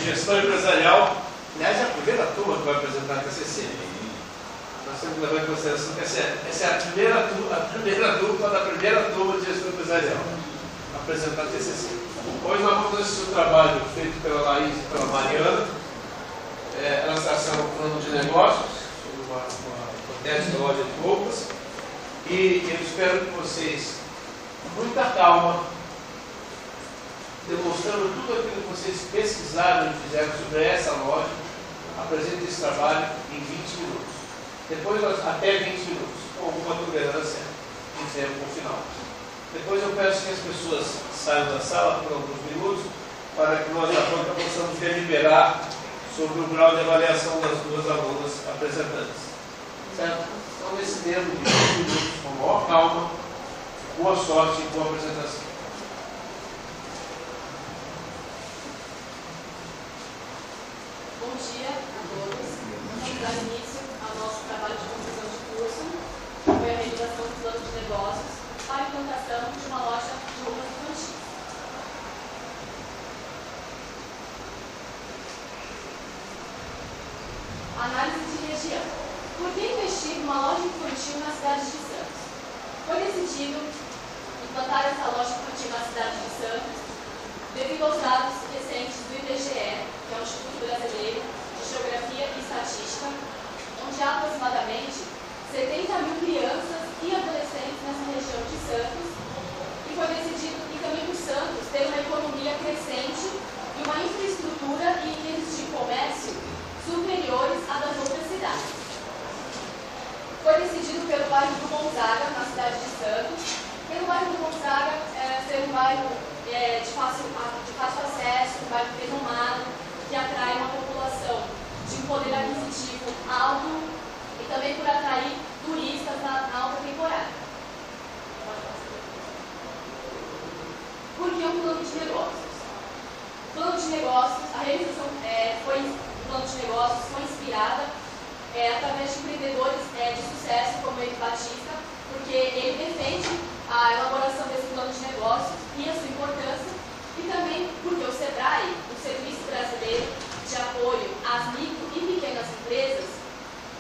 gestão empresarial. Aliás, é a primeira turma que vai apresentar a TCC. Nós temos que levar em consideração que essa é a primeira dupla da primeira turma de gestão empresarial a apresentar a TCC. Hoje nós vamos assistir um trabalho feito pela Laís e pela Mariana. Elas traçaram um plano de negócios, uma hipotética loja de roupas. E eu espero que vocês, com muita calma, demonstrando tudo aquilo que vocês pesquisaram e fizeram sobre essa loja, apresentem esse trabalho em 20 minutos. Depois, até 20 minutos, com alguma tolerância em tempo final. Depois eu peço que as pessoas saiam da sala por alguns minutos, para que nós, na banca, possamos deliberar sobre o grau de avaliação das duas alunas apresentantes. Certo? Então, nesse tempo de 20 minutos, com maior calma, boa sorte e boa apresentação. Bom dia a todos. Vamos dar início ao nosso trabalho de conclusão de curso. Foi a realização do plano de negócios para a implantação de uma loja de roupas infantis. Análise de região. Por que investir em uma loja infantil na cidade de Santos? Foi decidido implantar essa loja infantil na cidade de Santos devido aos dados recentes do IBGE, que é o Instituto Brasileiro de Geografia e Estatística, onde há aproximadamente 70 mil crianças e adolescentes nessa região de Santos, e foi decidido e também por Santos ter uma economia crescente e uma infraestrutura e índices de comércio superiores à das outras cidades. Foi decidido pelo bairro do Gonzaga, na cidade de Santos, pelo bairro do Gonzaga ser um bairro de fácil acesso, um bairro renomado, que atrai uma população de um poder aquisitivo alto e também por atrair turistas na alta temporada. Por que um plano de negócios? Plano de negócios, a realização do plano de negócios foi inspirada através de empreendedores de sucesso como Eike Batista, porque ele defende a elaboração desse plano de negócios e a sua importância, e também porque o SEBRAE, o Serviço Brasileiro de Apoio às Micro e Pequenas Empresas,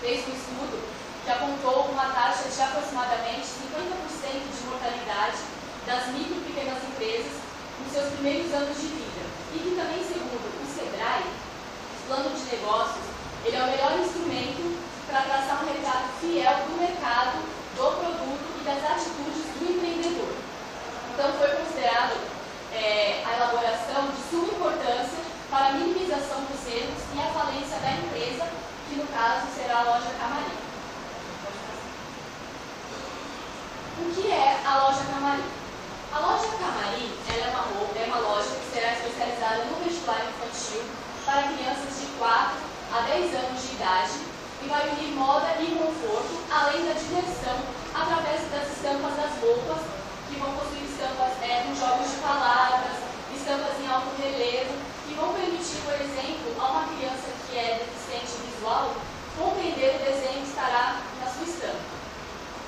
fez um estudo que apontou uma taxa de aproximadamente 50% de mortalidade das micro e pequenas empresas nos seus primeiros anos de vida, e que também, segundo o SEBRAE, o plano de negócios ele é o melhor instrumento para traçar um retrato fiel do mercado, do produto e das atitudes do empreendedor. Então, foi considerado a elaboração de suma importância para a minimização dos erros e a falência da empresa, que no caso será a loja Camarim. O que é a loja Camarim? A loja Camarim é uma loja que será especializada no vestuário infantil para crianças de 4 a 10 anos de idade e vai unir moda e conforto, além da diversão, através das estampas das roupas, que vão possuir estampas com jogos de palavras, estampas em alto relevo, que vão permitir, por exemplo, a uma criança que é deficiente visual compreender o desenho que estará na sua estampa.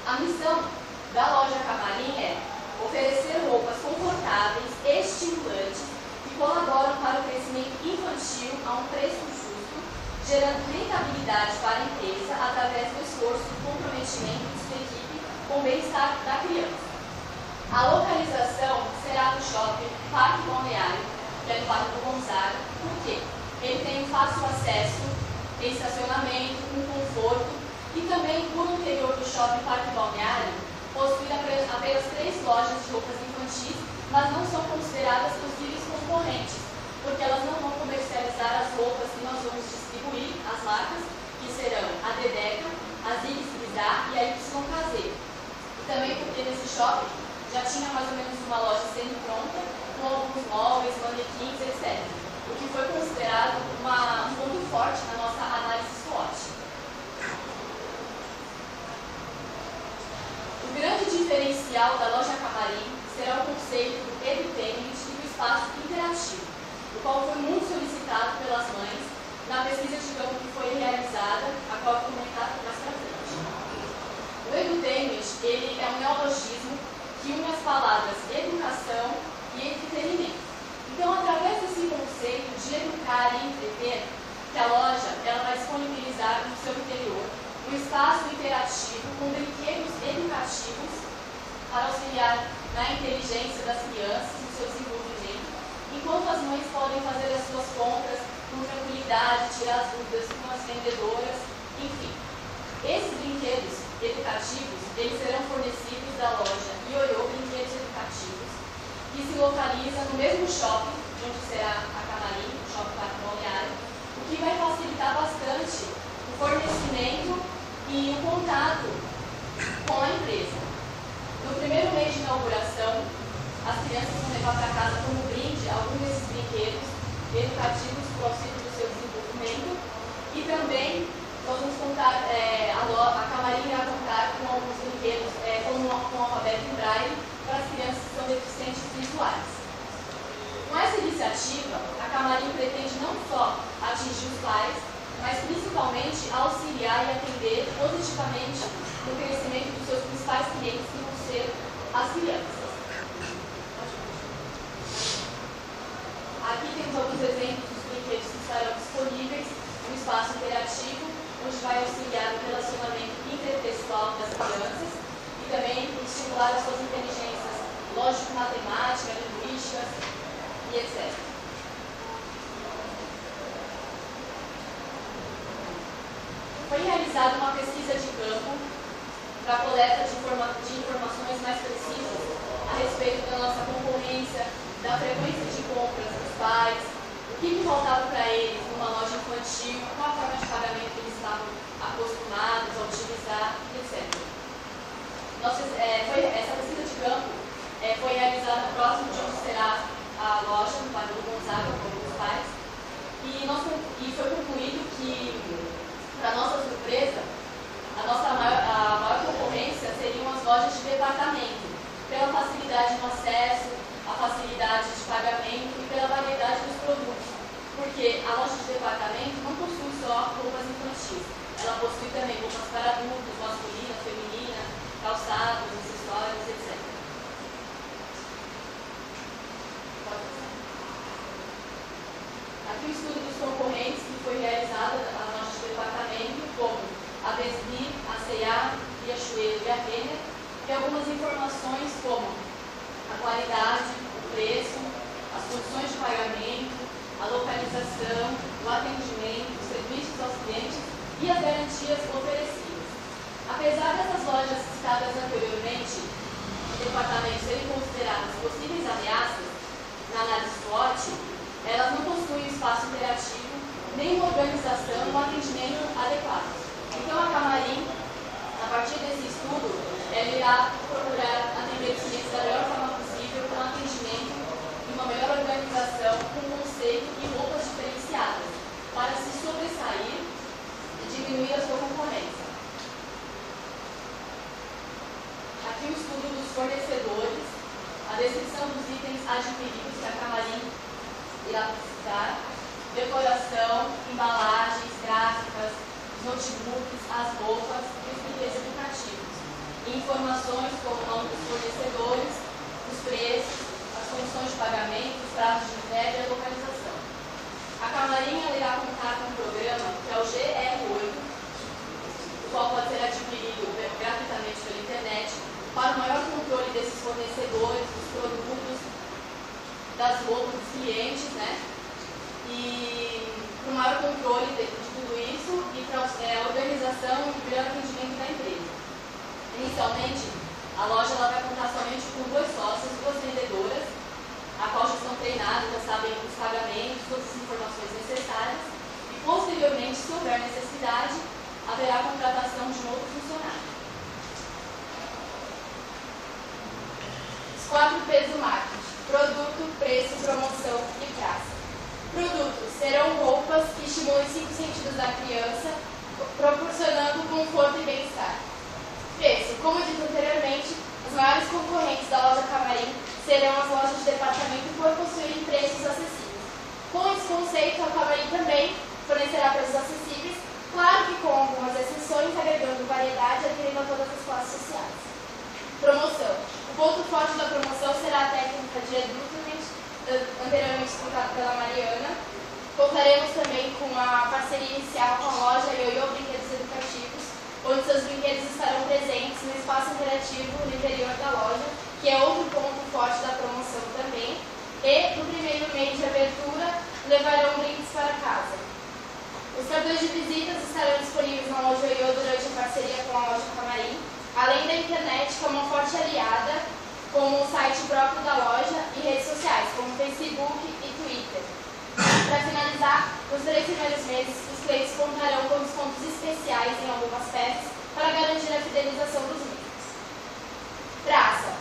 A missão da loja Camarim é oferecer roupas confortáveis, estimulantes, que colaboram para o crescimento infantil a um preço justo, gerando rentabilidade para a empresa através do esforço e comprometimento de sua equipe com o bem-estar da criança. A localização será no shopping Parque Balneário, que é no bairro do Gonzaga, porque ele tem um fácil acesso, tem estacionamento, com conforto, e também, por interior do shopping Parque Balneário, possui apenas 3 lojas de roupas infantis, mas não são consideradas possíveis concorrentes, porque elas não vão comercializar as roupas que nós vamos distribuir, as marcas, que serão a Dedeca, a Zig Bizarre e a YKZ. E também porque nesse shopping já tinha mais ou menos uma loja sendo pronta, com alguns móveis, manequins, etc. O que foi considerado um ponto forte na nossa análise SWOT. O grande diferencial da loja Camarim será o conceito do edutainment e do espaço interativo, o qual foi muito solicitado pelas mães na pesquisa de campo que foi realizada, a qual eu vou comentar mais para frente. O edutainment ele é um neologismo que une as palavras educação e entretenimento. Então, através desse conceito de educar Camarim prevê que a loja ela vai disponibilizar no seu interior um espaço interativo com brinquedos educativos para auxiliar na inteligência das crianças, no seu desenvolvimento, enquanto as mães podem fazer as suas compras com tranquilidade, tirar as dúvidas com as vendedoras, enfim. Esses brinquedos educativos, eles serão fornecidos da loja Ioiô Brinquedos Educativos, que se localiza no mesmo shopping, onde será a Camarim, o Shopping Parque Balneário, o que vai facilitar bastante o fornecimento e o contato com a empresa. No primeiro mês de inauguração, as crianças vão levar para casa como brinde alguns desses brinquedos educativos para o auxílio do seu desenvolvimento e também nós vamos contar, a Camarim irá contar com alguns brinquedos com o alfabeto em braille para as crianças que são deficientes visuais. Com essa iniciativa, a Camarim pretende não só atingir os pais, mas principalmente auxiliar e atender positivamente no crescimento dos seus principais clientes, que vão ser as crianças. Aqui temos alguns exemplos dos brinquedos que estarão disponíveis no espaço interativo, onde vai auxiliar o relacionamento interpessoal das crianças e também estimular as suas inteligências lógico-matemáticas, linguísticas e etc. Foi realizada uma pesquisa de campo para a coleta de informações mais precisas a respeito da nossa concorrência, da frequência de compras dos pais, o que faltava para eles numa loja infantil, qual a forma de pagamento que eles estavam acostumados a utilizar, etc. Essa pesquisa de campo foi realizada próximo de onde será a loja, no Parque do Gonzaga, com os pais, e foi concluído que, para nossa surpresa, a maior concorrência seriam as lojas de departamento, pela facilidade no acesso, a facilidade de pagamento e pela variedade dos produtos. Porque a loja de departamento não possui só roupas infantis, ela possui também roupas para adultos, masculina, feminina, calçados, acessórios, etc. Aqui o estudo dos concorrentes que foi realizado na loja de departamento, como a Vesli, a C&A, Riachuelo e a Renner, e algumas informações como a qualidade, o preço, as condições de pagamento, a localização, o atendimento, os serviços aos clientes e as garantias oferecidas. Apesar dessas lojas citadas anteriormente, o departamento serem consideradas possíveis ameaças na análise SWOT, elas não possuem espaço interativo, nem uma organização ou atendimento adequado. Então, a Camarim, a partir desse estudo, ela irá procurar atender os clientes da melhor forma possível, com atendimento e uma melhor organização, com conceito e roupas diferenciadas, para se sobressair e diminuir a sua concorrência. Aqui o estudo dos fornecedores, a descrição dos itens adquiridos que a Camarim irá precisar, decoração, embalagens, gráficas, notebooks, as roupas e os brinquedos educativos. E informações como o nome dos fornecedores, os preços, as condições de pagamento, os prazos de entrega e a localização. A Camarim irá contar com um programa que é o GR8, o qual pode ser adquirido gratuitamente pela internet, para o maior controle desses fornecedores, dos produtos, das roupas dos clientes, né? E para o maior controle de tudo isso e para a organização e melhor atendimento da empresa. Inicialmente, a loja vai contar somente com 2 sócios, 2 vendedoras, a qual já estão treinadas, já sabem os pagamentos, todas as informações necessárias, e posteriormente, se houver necessidade, haverá a contratação de um outro funcionário. Os 4 P's do marketing: produto, preço, promoção e praça. Produtos serão roupas que estimulam os 5 sentidos da criança, proporcionando conforto e bem-estar. Preço: como dito anteriormente, as maiores concorrentes da loja Camarim serão as lojas de departamento por possuírem preços acessíveis. Com esse conceito, a Camarim também fornecerá preços acessíveis, claro que com algumas exceções, agregando variedade e atendendo a todas as classes sociais. Promoção: o ponto forte da promoção será a técnica de recruitment, anteriormente explicado pela Mariana, com Contaremos também com a parceria inicial com a loja Ioiô Brinquedos Educativos, onde seus brinquedos estarão presentes no espaço interativo no interior da loja, que é outro ponto forte da promoção também. E, no primeiro mês de abertura, levarão brindes para casa. Os cartões de visitas estarão disponíveis na loja Ioiô durante a parceria com a loja Camarim, além da internet, que é uma forte aliada, como o site próprio da loja e redes sociais, como Facebook e Twitter. Para finalizar, nos 3 primeiros meses, os clientes contarão com descontos especiais em algumas peças para garantir a fidelização dos membros. Praça.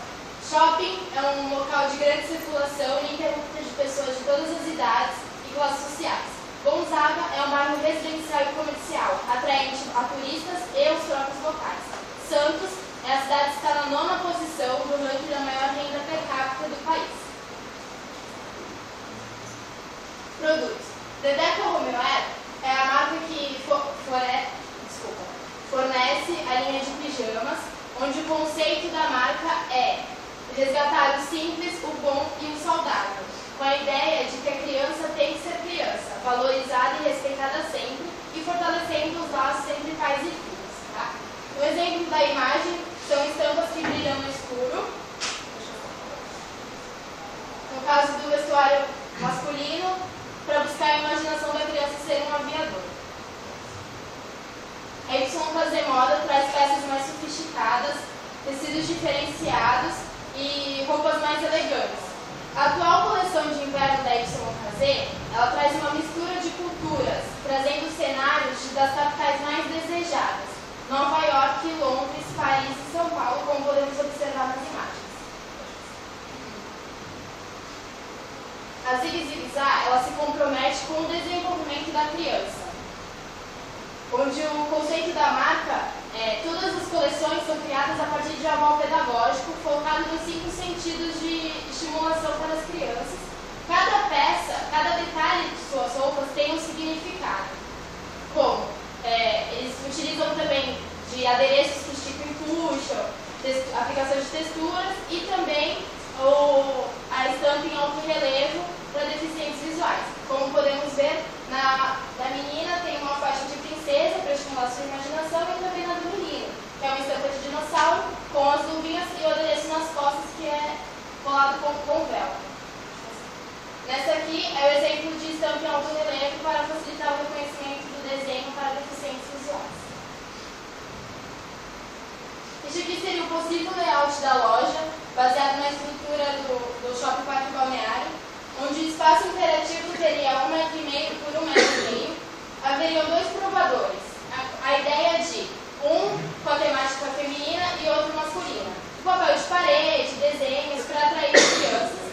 Shopping é um local de grande circulação e ininterrupta de pessoas de todas as idades e classes sociais. Gonzaga é um bairro residencial e comercial, atraente a turistas e os próprios locais. Santos é a cidade que está na 9ª posição do ranking da maior renda per capita do país. Produtos. Dedeco Romeo é a marca que fornece a linha de pijamas, onde o conceito da marca é resgatar o simples, o bom e o saudável, com a ideia de que a criança tem que ser criança, valorizada e respeitada sempre, e fortalecendo os laços entre pais e filhos. Tá? Um exemplo da imagem são estampas que brilham no escuro. No caso do vestuário masculino, para buscar a imaginação da criança ser um aviador. A YKZ Moda traz peças mais sofisticadas, tecidos diferenciados e roupas mais elegantes. A atual coleção de inverno da YKZ, ela traz uma mistura de culturas, trazendo cenários das capitais mais desejadas: Nova York, Londres, Paris e São Paulo, como podemos observar nas imagens. A Zig Zig Zá, ela se compromete com o desenvolvimento da criança, onde o conceito da marca é todas as coleções são criadas a partir de aval pedagógico, focado nos 5 sentidos de estimulação para as crianças. Cada peça, cada detalhe de suas roupas tem um significado, como eles utilizam também de adereços que esticam e puxam, aplicação de texturas e também a estampa em alto relevo para deficientes visuais. Como podemos ver, na menina tem uma faixa de princesa para estimular sua imaginação, e também na do menino, que é uma estampa de dinossauro com as luvinhas e o adereço nas costas, que é colado com véu. Nessa aqui é o exemplo de estampa em alto relevo para facilitar o reconhecimento do desenho para deficientes visuais. Este aqui seria o possível layout da loja, baseado na estrutura do Shopping Parque Balneário, onde o espaço interativo teria 1,5 m por 1,5 m. Haveriam 2 provadores. A ideia de um com a temática feminina e outro masculina. O papel de parede, desenhos para atrair as crianças.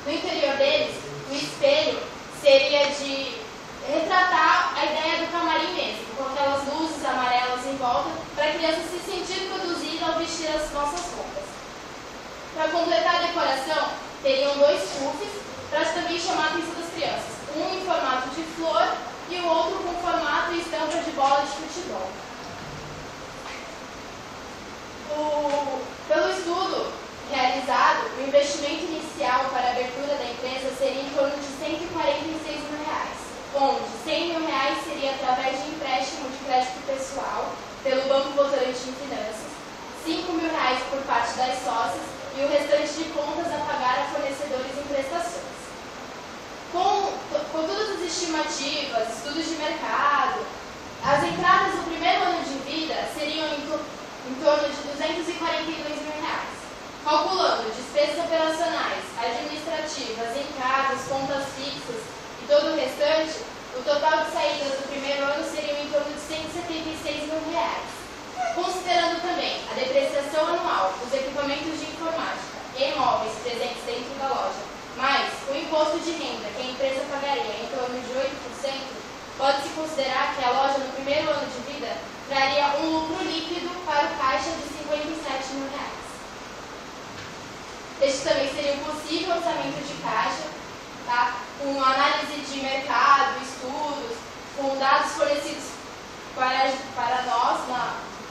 No interior deles, o espelho seria de retratar a ideia do camarim mesmo, com aquelas luzes amarelas em volta, para a criança se sentir produzida ao vestir as nossas roupas. Para completar a decoração, teriam 2 puffs para também chamar a atenção das crianças. Um em formato de flor e o outro com formato e estampa de bola de futebol. Pelo estudo realizado, o investimento inicial para a abertura da empresa seria em torno de R$ 146 mil, onde R$ 100 mil seria através de empréstimo de crédito pessoal pelo Banco Votorantim Finanças, R$ 5 mil por parte das sócias e o restante de contas a pagar a fornecedores em prestações. Com todas as estimativas, estudos de mercado, as entradas do primeiro ano de vida seriam em torno de R$ 242 mil. Calculando despesas operacionais, administrativas, encargos, contas fixas e todo o restante, o total de saídas do primeiro ano seriam em torno de R$ 176 mil. Considerando também a depreciação anual dos equipamentos de informática e móveis presentes dentro da loja, mais o imposto de renda que a empresa pagaria em torno de 8%, pode-se considerar que a loja no primeiro ano de vida traria um lucro líquido para o caixa de R$ 57 mil. Este também seria um possível orçamento de caixa, tá? Com análise de mercado, estudos, com dados fornecidos para nós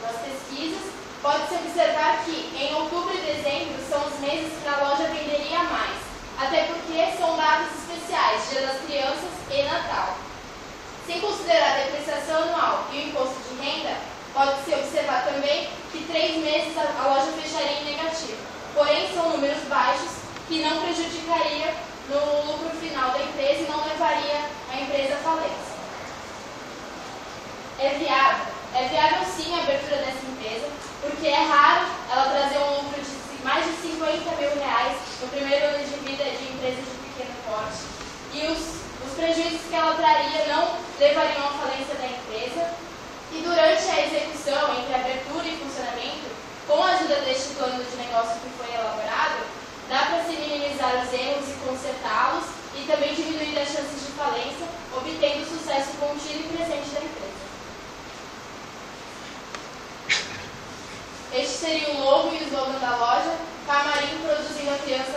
nas pesquisas. Pode-se observar que em outubro e dezembro são os meses que a loja venderia mais, até porque são datas especiais, Dia das Crianças e Natal. baixos que não prejudicaria no lucro final da empresa e não levaria a empresa à falência. É viável sim a abertura dessa empresa, porque é raro ela trazer um lucro de mais de 50 mil reais no primeiro ano de vida de empresas de pequeno porte, e os prejuízos que ela traria não levariam à falência da empresa, e durante a execução, entre abertura e funcionamento, com a ajuda deste plano de negócio que foi elaborado, dá para se minimizar os erros e consertá-los e também diminuir as chances de falência, obtendo sucesso contínuo e presente da empresa. Este seria o logo e o slogan da loja: Camarim produzindo a criança